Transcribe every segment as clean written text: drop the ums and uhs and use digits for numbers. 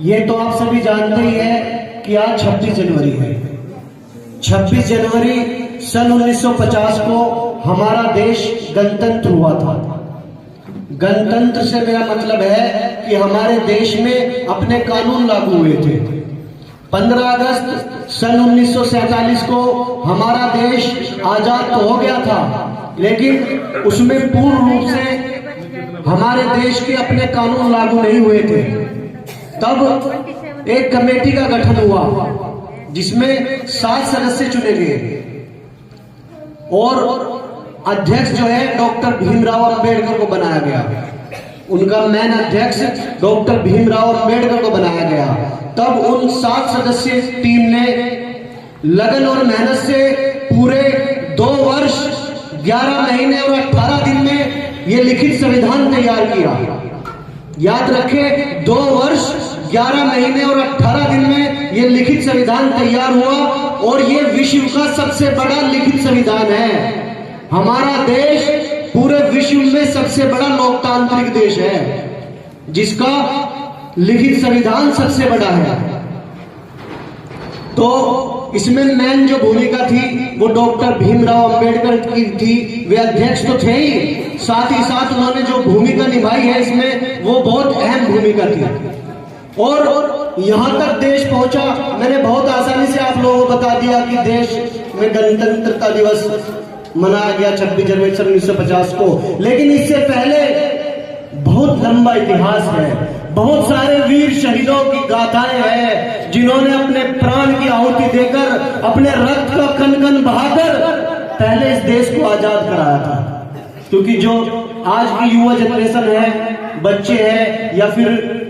ये तो आप सभी जानते ही हैं कि आज 26 जनवरी है। 26 जनवरी सन 1950 को हमारा देश गणतंत्र हुआ था। गणतंत्र से मेरा मतलब है कि हमारे देश में अपने कानून लागू हुए थे। 15 अगस्त सन 1947 को हमारा देश आजाद तो हो गया था, लेकिन उसमें पूर्ण रूप से हमारे देश के अपने कानून लागू नहीं हुए थे। तब एक कमेटी का गठन हुआ जिसमें 7 सदस्य चुने गए और अध्यक्ष जो है डॉक्टर भीमराव अंबेडकर को बनाया गया। उनका मेन अध्यक्ष डॉक्टर भीमराव अंबेडकर को बनाया गया। तब उन 7 सदस्यीय टीम ने लगन और मेहनत से पूरे 2 वर्ष 11 महीने और 18 दिन में यह लिखित संविधान तैयार किया। याद रखें, 2 वर्ष 11 महीने और 18 दिन में यह लिखित संविधान तैयार हुआ और यह विश्व का सबसे बड़ा लिखित संविधान है। हमारा देश पूरे विश्व में सबसे बड़ा लोकतांत्रिक देश है जिसका लिखित संविधान सबसे बड़ा है। तो इसमें मेन जो भूमिका थी वो डॉक्टर भीमराव अंबेडकर की थी। वे अध्यक्ष तो थे ही साथ उन्होंने जो भूमिका निभाई है इसमें वो बहुत अहम भूमिका थी। और यहां तक देश पहुंचा, मैंने बहुत आसानी से आप लोगों को बता दिया कि देश में गणतंत्रता दिवस मनाया गया 26 जनवरी 1950 को। लेकिन इससे पहले बहुत लंबा इतिहास है। बहुत सारे वीर शहीदों की गाथाएं हैं जिन्होंने अपने प्राण की आहुति देकर, अपने रक्त का कण कण बहाकर पहले इस देश को आजाद कराया था। क्योंकि जो आज की युवा जनरेशन है, बच्चे हैं या फिर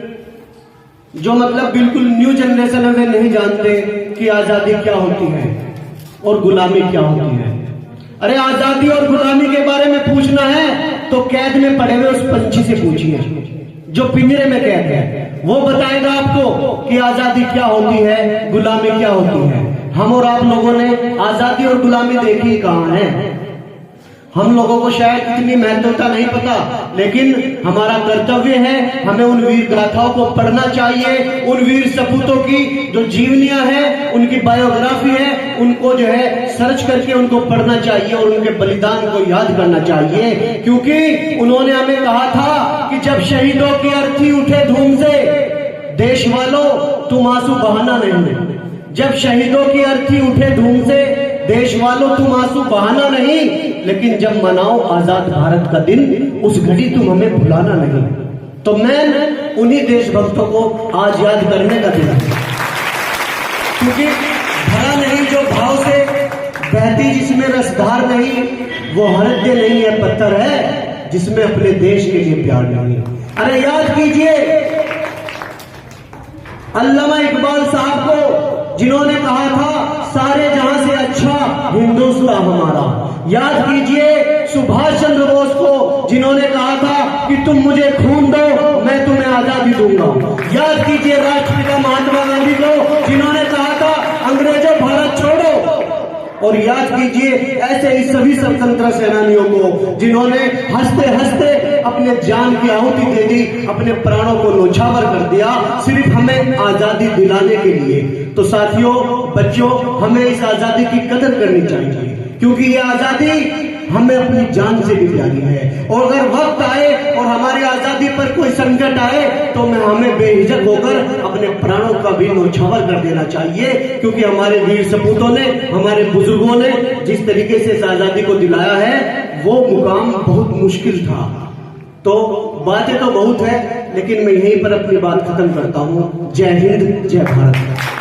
जो मतलब बिल्कुल न्यू जनरेशन है, वे नहीं जानते कि आजादी क्या होती है और गुलामी क्या होती है। अरे आजादी और गुलामी के बारे में पूछना है तो कैद में पड़े हुए उस पंछी से पूछिए जो पिंजरे में कैद है। वो बताएगा आपको कि आजादी क्या होती है, गुलामी क्या होती है। हम और आप लोगों ने आजादी और गुलामी देखी कहां है। हम लोगों को शायद इतनी महत्वता नहीं पता, लेकिन हमारा कर्तव्य है, हमें उन वीर गाथाओं को पढ़ना चाहिए। उन वीर सपूतों की जो जीवनियां हैं, उनकी बायोग्राफी है, उनको जो है सर्च करके उनको पढ़ना चाहिए और उनके बलिदान को याद करना चाहिए। क्योंकि उन्होंने हमें कहा था कि जब शहीदों की अर्थी उठे धूम से, देश वालों तुम आंसू बहाना नहीं। जब शहीदों की अर्थी उठे धूम से, देश वालों तुम आंसू बहाना नहीं, लेकिन जब मनाओ आजाद भारत का दिन, उस घड़ी तुम हमें भुलाना नहीं। तो मैं उन्हीं देशभक्तों को आज याद करने का दिन है। क्योंकि भरा नहीं जो भाव से बहती, जिसमें रसधार नहीं, वो हृदय नहीं है, पत्थर है जिसमें अपने देश के लिए प्यार नहीं। अरे याद कीजिए अल्लामा इकबाल साहब को, जिन्होंने कहा था सारे जहां से अच्छा हिंदुस्तान हमारा। याद कीजिए सुभाष चंद्र बोस को, जिन्होंने कहा था कि तुम मुझे खून दो मैं तुम्हें आजादी दूंगा। याद कीजिए राष्ट्रपिता महात्मा गांधी को, जिन्होंने कहा था अंग्रेजों भारत छोड़ो। और याद कीजिए ऐसे ही सभी स्वतंत्रता सेनानियों को, जिन्होंने हंसते हंसते अपने जान की आहुति दे दी, अपने प्राणों को न्यौछावर कर दिया सिर्फ हमें आजादी दिलाने के लिए। तो साथियों, बच्चों, हमें इस आजादी की कदर करनी चाहिए, क्योंकि ये आजादी हमें अपनी जान से भी प्यारी है। और अगर वक्त आए और हमारी आजादी पर कोई संकट आए तो हमें बेहिचक होकर अपने प्राणों का भी न्यौछावर कर देना चाहिए। क्योंकि हमारे वीर सपूतों ने, हमारे बुजुर्गों ने जिस तरीके से इस आजादी को दिलाया है, वो मुकाम बहुत मुश्किल था। तो बातें तो बहुत है, लेकिन मैं यहीं पर अपनी बात खत्म करता हूं। जय हिंद, जय भारत।